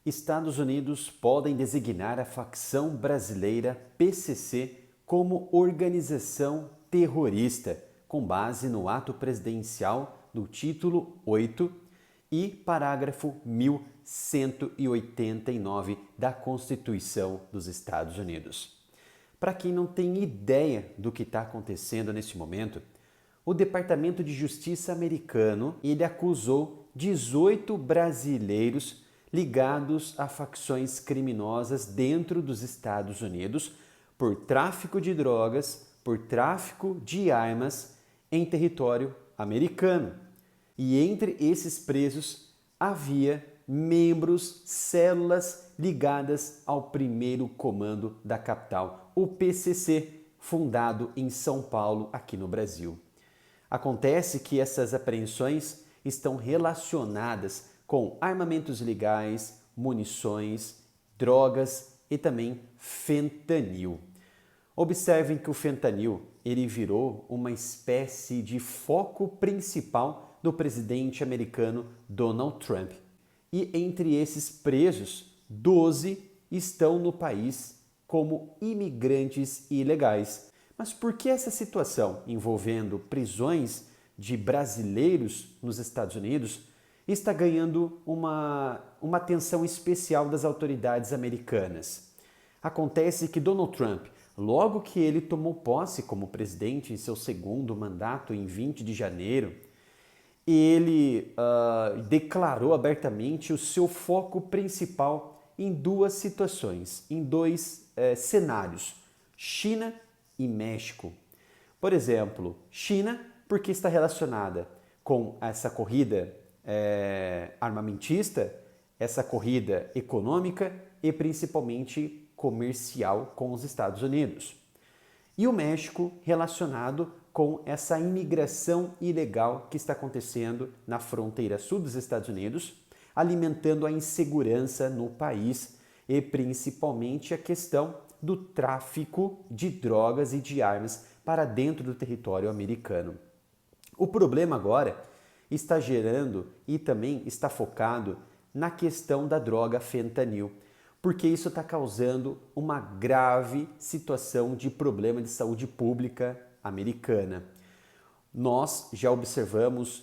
Estados Unidos podem designar a facção brasileira PCC como organização terrorista, com base no ato presidencial do título 8 e parágrafo 1189 da Constituição dos Estados Unidos. Para quem não tem ideia do que está acontecendo neste momento, o Departamento de Justiça americano ele acusou 18 brasileiros ligados a facções criminosas dentro dos Estados Unidos por tráfico de drogas, por tráfico de armas em território americano. E entre esses presos havia membros, células ligadas ao primeiro comando da capital, o PCC, fundado em São Paulo, aqui no Brasil. Acontece que essas apreensões estão relacionadas com armamentos ilegais, munições, drogas e também fentanil. Observem que o fentanil ele virou uma espécie de foco principal do presidente americano Donald Trump. E entre esses presos, 12 estão no país como imigrantes ilegais. Mas por que essa situação envolvendo prisões de brasileiros nos Estados Unidos está ganhando uma atenção especial das autoridades americanas? Acontece que Donald Trump, logo que ele tomou posse como presidente em seu segundo mandato em 20 de janeiro, ele declarou abertamente o seu foco principal em duas situações, em dois cenários, China e México. Por exemplo, China, porque está relacionada com essa corrida armamentista, essa corrida econômica e principalmente comercial com os Estados Unidos. E o México relacionado com essa imigração ilegal que está acontecendo na fronteira sul dos Estados Unidos, alimentando a insegurança no país e principalmente a questão do tráfico de drogas e de armas para dentro do território americano. O problema agora está gerando e também está focado na questão da droga fentanil, porque isso está causando uma grave situação de problema de saúde pública americana. Nós já observamos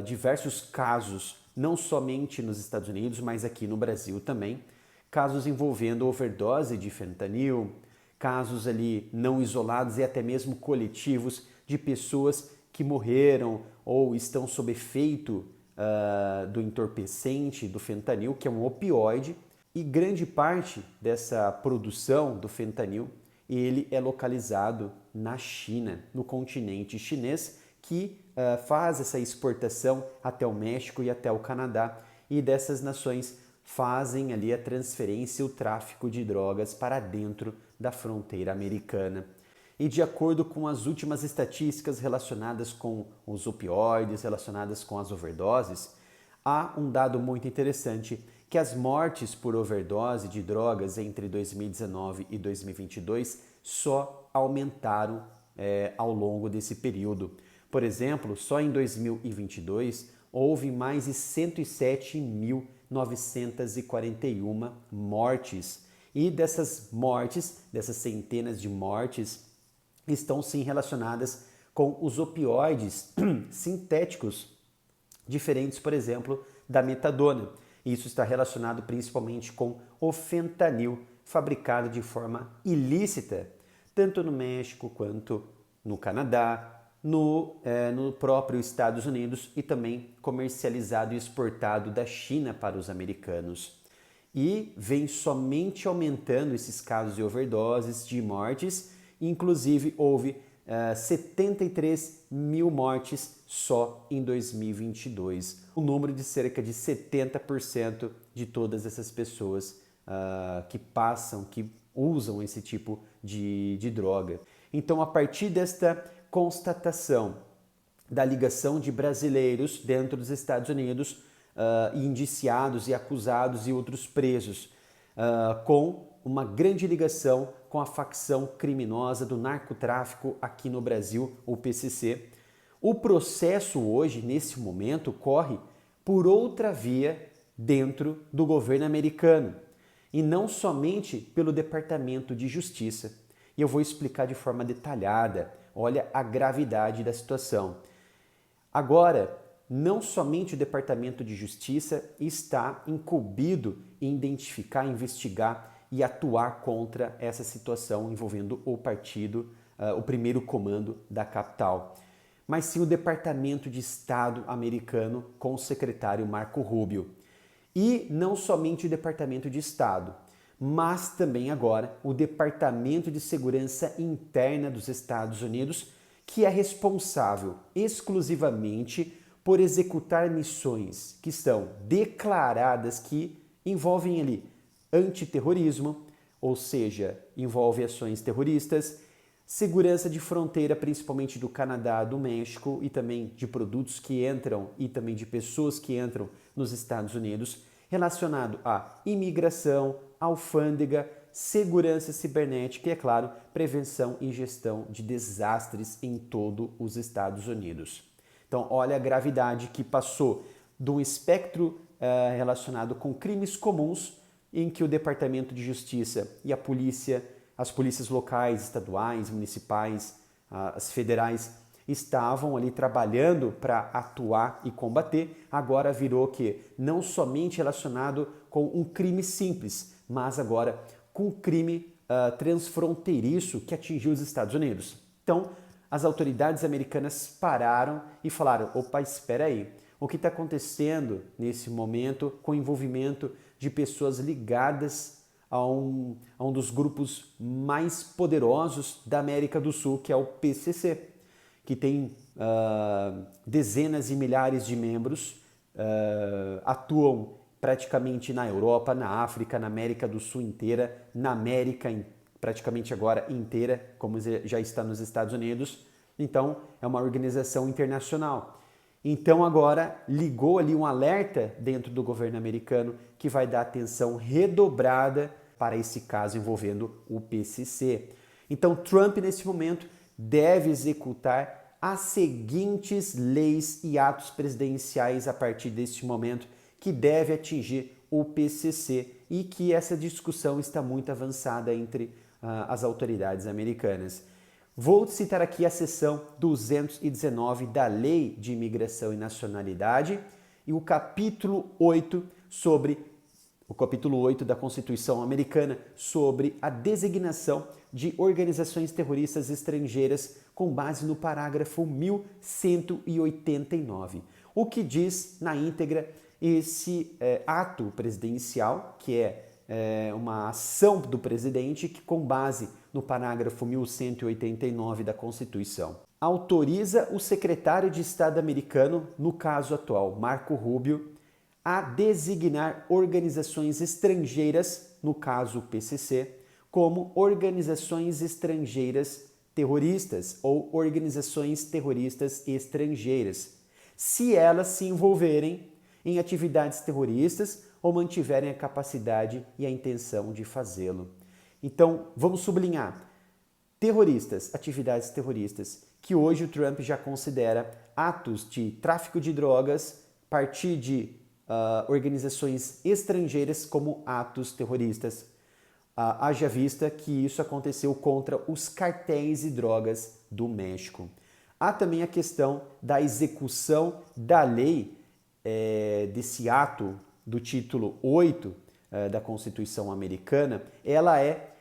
diversos casos, não somente nos Estados Unidos, mas aqui no Brasil também, casos envolvendo overdose de fentanil, casos ali não isolados e até mesmo coletivos de pessoas que morreram ou estão sob efeito do entorpecente, do fentanil, que é um opioide, e grande parte dessa produção do fentanil ele é localizado na China, no continente chinês, que faz essa exportação até o México e até o Canadá, e dessas nações fazem ali a transferência e o tráfico de drogas para dentro da fronteira americana. E de acordo com as últimas estatísticas relacionadas com os opioides, relacionadas com as overdoses, há um dado muito interessante, que as mortes por overdose de drogas entre 2019 e 2022 só aumentaram ao longo desse período. Por exemplo, só em 2022 houve mais de 107.941 mortes. E dessas mortes, dessas centenas de mortes, estão sim relacionadas com os opioides sintéticos diferentes, por exemplo, da metadona. Isso está relacionado principalmente com o fentanil, fabricado de forma ilícita, tanto no México quanto no Canadá, no próprio Estados Unidos e também comercializado e exportado da China para os americanos. E vem somente aumentando esses casos de overdoses, de mortes, inclusive houve 73 mil mortes só em 2022. O número de cerca de 70% de todas essas pessoas que usam esse tipo de droga. Então, a partir desta constatação da ligação de brasileiros dentro dos Estados Unidos, indiciados e acusados e outros presos, com uma grande ligação com a facção criminosa do narcotráfico aqui no Brasil, o PCC. O processo hoje, nesse momento, corre por outra via dentro do governo americano, e não somente pelo Departamento de Justiça. E eu vou explicar de forma detalhada, olha a gravidade da situação. Agora, não somente o Departamento de Justiça está incumbido em identificar, investigar e atuar contra essa situação envolvendo o partido, o primeiro comando da capital, mas sim o Departamento de Estado americano com o secretário Marco Rubio. E não somente o Departamento de Estado, mas também agora o Departamento de Segurança Interna dos Estados Unidos, que é responsável exclusivamente por executar missões que estão declaradas que envolvem ali antiterrorismo, ou seja, envolve ações terroristas, segurança de fronteira, principalmente do Canadá, do México e também de produtos que entram e também de pessoas que entram nos Estados Unidos, relacionado à imigração, alfândega, segurança cibernética e, é claro, prevenção e gestão de desastres em todo os Estados Unidos. Então, olha a gravidade que passou de um espectro relacionado com crimes comuns, em que o Departamento de Justiça e a polícia, as polícias locais, estaduais, municipais, as federais, estavam ali trabalhando para atuar e combater, agora virou que não somente relacionado com um crime simples, mas agora com um crime transfronteiriço que atingiu os Estados Unidos. Então, as autoridades americanas pararam e falaram, opa, espera aí, o que está acontecendo nesse momento com o envolvimento de pessoas ligadas a um dos grupos mais poderosos da América do Sul, que é o PCC, que tem dezenas e milhares de membros, atuam praticamente na Europa, na África, na América do Sul inteira, na América praticamente agora inteira, como já está nos Estados Unidos. Então, é uma organização internacional. Então, agora ligou ali um alerta dentro do governo americano que vai dar atenção redobrada para esse caso envolvendo o PCC. Então, Trump, nesse momento, deve executar as seguintes leis e atos presidenciais a partir deste momento que deve atingir o PCC e que essa discussão está muito avançada entre as autoridades americanas. Vou citar aqui a seção 219 da Lei de Imigração e Nacionalidade e o capítulo 8 da Constituição Americana sobre a designação de organizações terroristas estrangeiras com base no parágrafo 1189. O que diz na íntegra esse ato presidencial, que é uma ação do presidente que, com base no parágrafo 1189 da Constituição, autoriza o secretário de Estado americano, no caso atual, Marco Rubio, a designar organizações estrangeiras, no caso o PCC, como organizações estrangeiras terroristas ou organizações terroristas estrangeiras, se elas se envolverem em atividades terroristas ou mantiverem a capacidade e a intenção de fazê-lo. Então, vamos sublinhar: terroristas, atividades terroristas, que hoje o Trump já considera atos de tráfico de drogas, partir de organizações estrangeiras como atos terroristas. Haja vista que isso aconteceu contra os cartéis de drogas do México. Há também a questão da execução da lei desse ato do título 8 da Constituição Americana. Ela é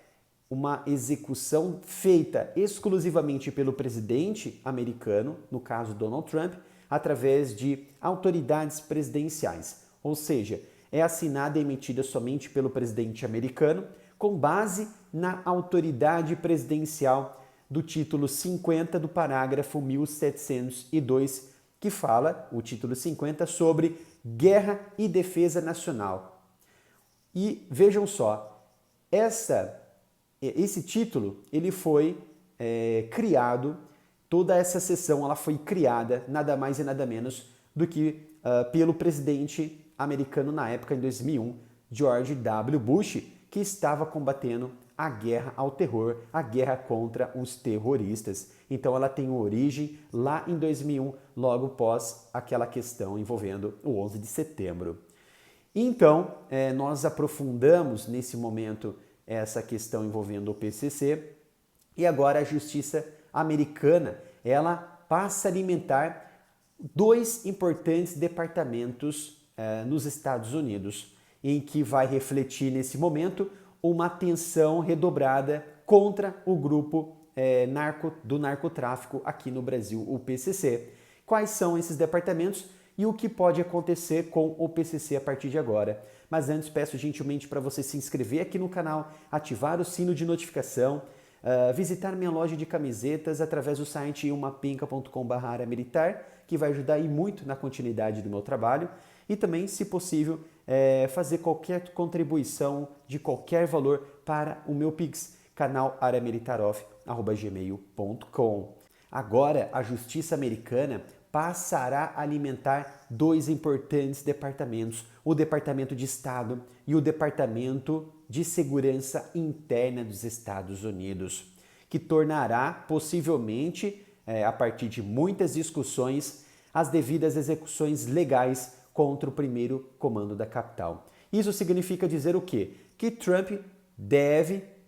uma execução feita exclusivamente pelo presidente americano, no caso Donald Trump, através de autoridades presidenciais. Ou seja, é assinada e emitida somente pelo presidente americano, com base na autoridade presidencial do título 50 do parágrafo 1702, que fala, o título 50, sobre guerra e defesa nacional. E vejam só, esse título ele foi criado, toda essa seção ela foi criada nada mais e nada menos do que pelo presidente americano na época, em 2001, George W. Bush, que estava combatendo a guerra ao terror, a guerra contra os terroristas. Então ela tem origem lá em 2001, logo após aquela questão envolvendo o 11 de setembro. Então, nós aprofundamos nesse momento essa questão envolvendo o PCC e agora a justiça americana, ela passa a alimentar dois importantes departamentos nos Estados Unidos, em que vai refletir nesse momento uma tensão redobrada contra o grupo do narcotráfico aqui no Brasil, o PCC. Quais são esses departamentos e o que pode acontecer com o PCC a partir de agora? Mas antes peço gentilmente para você se inscrever aqui no canal, ativar o sino de notificação, visitar minha loja de camisetas através do site umapinca.com/militar, que vai ajudar aí muito na continuidade do meu trabalho, e também, se possível, fazer qualquer contribuição de qualquer valor para o meu Pix, canal areamilitaroff@gmail.com. Agora, a justiça americana passará a alimentar dois importantes departamentos, o Departamento de Estado e o Departamento de Segurança Interna dos Estados Unidos, que tornará possivelmente, a partir de muitas discussões, as devidas execuções legais contra o primeiro comando da capital. Isso significa dizer o quê? Que Trump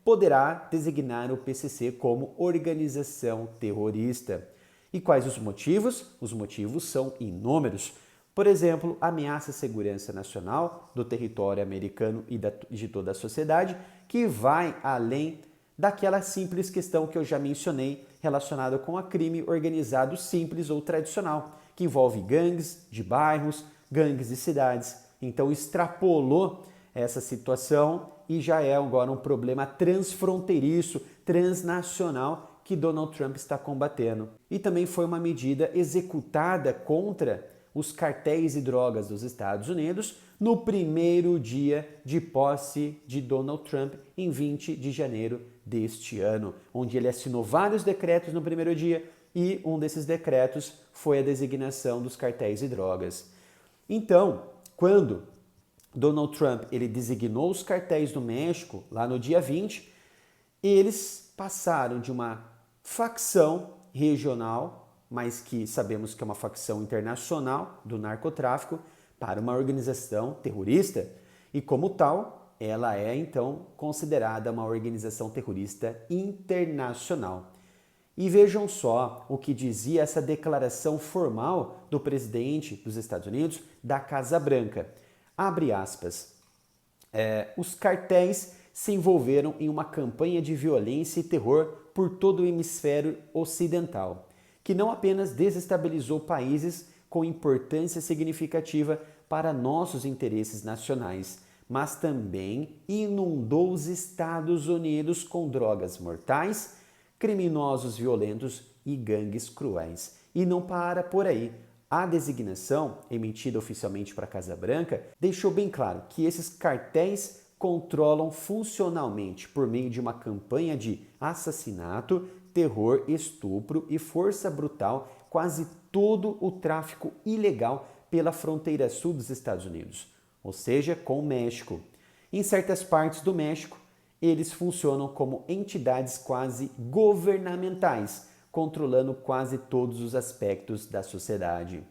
poderá designar o PCC como organização terrorista. E quais os motivos? Os motivos são inúmeros. Por exemplo, ameaça à segurança nacional do território americano e de toda a sociedade, que vai além daquela simples questão que eu já mencionei, relacionada com a crime organizado simples ou tradicional, que envolve gangues de bairros, gangues de cidades. Então extrapolou essa situação e já é agora um problema transfronteiriço, transnacional, que Donald Trump está combatendo. E também foi uma medida executada contra os cartéis de drogas dos Estados Unidos no primeiro dia de posse de Donald Trump, em 20 de janeiro deste ano, onde ele assinou vários decretos no primeiro dia e um desses decretos foi a designação dos cartéis de drogas. Então, quando Donald Trump ele designou os cartéis do México, lá no dia 20, eles passaram de uma facção regional, mas que sabemos que é uma facção internacional do narcotráfico, para uma organização terrorista e, como tal, ela é então considerada uma organização terrorista internacional. E vejam só o que dizia essa declaração formal do presidente dos Estados Unidos, da Casa Branca. Abre aspas. Os cartéis se envolveram em uma campanha de violência e terror por todo o hemisfério ocidental, que não apenas desestabilizou países com importância significativa para nossos interesses nacionais, mas também inundou os Estados Unidos com drogas mortais, criminosos violentos e gangues cruéis. E não para por aí. A designação, emitida oficialmente para a Casa Branca, deixou bem claro que esses cartéis controlam funcionalmente, por meio de uma campanha de assassinato, terror, estupro e força brutal, quase todo o tráfico ilegal pela fronteira sul dos Estados Unidos, ou seja, com o México. Em certas partes do México, eles funcionam como entidades quase governamentais, controlando quase todos os aspectos da sociedade.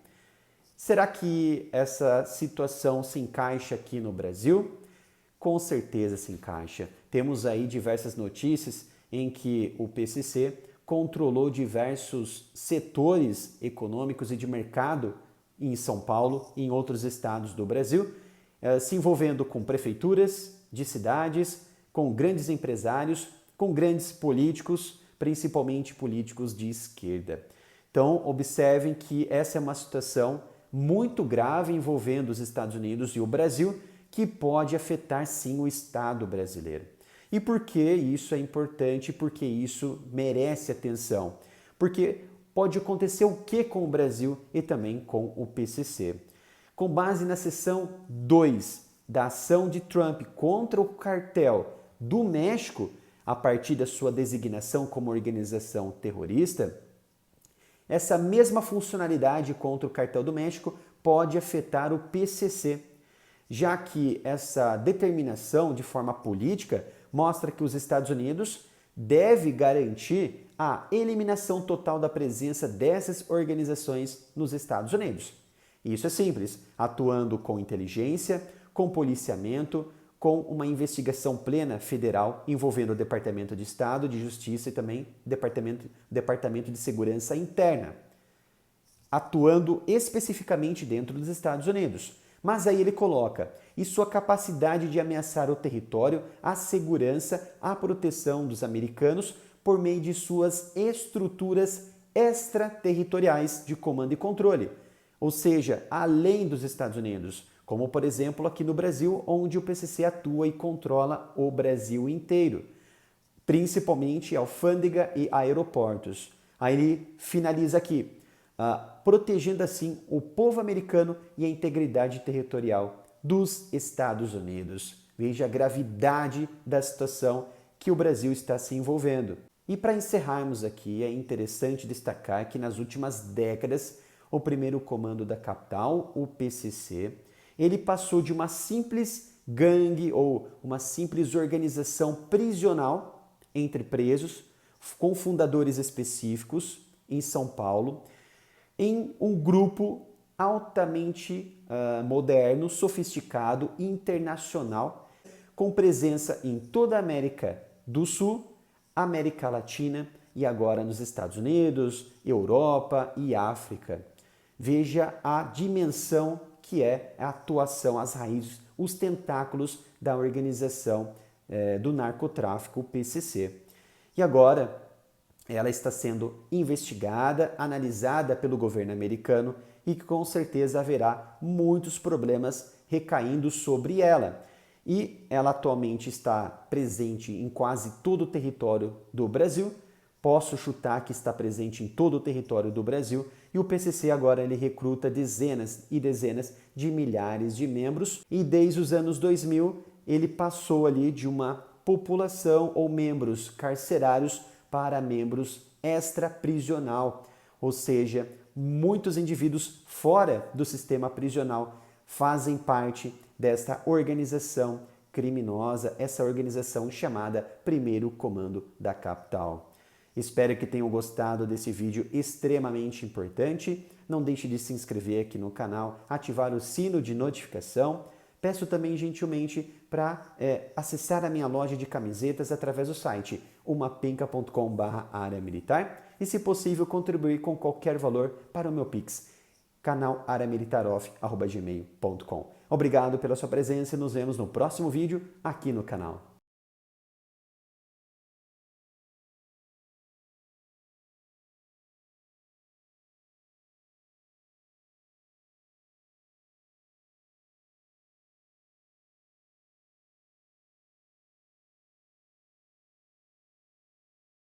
Será que essa situação se encaixa aqui no Brasil? Com certeza se encaixa. Temos aí diversas notícias em que o PCC controlou diversos setores econômicos e de mercado em São Paulo e em outros estados do Brasil, se envolvendo com prefeituras de cidades, com grandes empresários, com grandes políticos, principalmente políticos de esquerda. Então, observem que essa é uma situação muito grave envolvendo os Estados Unidos e o Brasil, que pode afetar sim o Estado brasileiro. E por que isso é importante? Porque isso merece atenção. Porque pode acontecer o que com o Brasil e também com o PCC. Com base na seção 2 da ação de Trump contra o cartel do México, a partir da sua designação como organização terrorista, essa mesma funcionalidade contra o cartel do México pode afetar o PCC, já que essa determinação de forma política mostra que os Estados Unidos deve garantir a eliminação total da presença dessas organizações nos Estados Unidos. Isso é simples, atuando com inteligência, com policiamento, com uma investigação plena federal envolvendo o Departamento de Estado, de Justiça e também Departamento de Segurança Interna, atuando especificamente dentro dos Estados Unidos. Mas aí ele coloca, e sua capacidade de ameaçar o território, a segurança, a proteção dos americanos por meio de suas estruturas extraterritoriais de comando e controle, ou seja, além dos Estados Unidos, como por exemplo aqui no Brasil, onde o PCC atua e controla o Brasil inteiro, principalmente alfândega e aeroportos. Aí ele finaliza aqui, protegendo assim o povo americano e a integridade territorial dos Estados Unidos. Veja a gravidade da situação que o Brasil está se envolvendo. E para encerrarmos aqui, é interessante destacar que nas últimas décadas, o primeiro comando da capital, o PCC, ele passou de uma simples gangue ou uma simples organização prisional entre presos, com fundadores específicos em São Paulo, em um grupo altamente moderno, sofisticado e internacional, com presença em toda a América do Sul, América Latina e agora nos Estados Unidos, Europa e África. Veja a dimensão que é a atuação, as raízes, os tentáculos da organização do narcotráfico, o PCC. E agora ela está sendo investigada, analisada pelo governo americano e que com certeza haverá muitos problemas recaindo sobre ela. E ela atualmente está presente em quase todo o território do Brasil. Posso chutar que está presente em todo o território do Brasil e o PCC agora ele recruta dezenas e dezenas de milhares de membros e desde os anos 2000 ele passou ali de uma população ou membros carcerários para membros extraprisional, ou seja, muitos indivíduos fora do sistema prisional fazem parte desta organização criminosa, essa organização chamada Primeiro Comando da Capital. Espero que tenham gostado desse vídeo extremamente importante. Não deixe de se inscrever aqui no canal, ativar o sino de notificação. Peço também gentilmente para acessar a minha loja de camisetas através do site umapenca.com/área-militar e, se possível, contribuir com qualquer valor para o meu Pix, canal@areamilitaroff@gmail.com. Obrigado pela sua presença e nos vemos no próximo vídeo aqui no canal.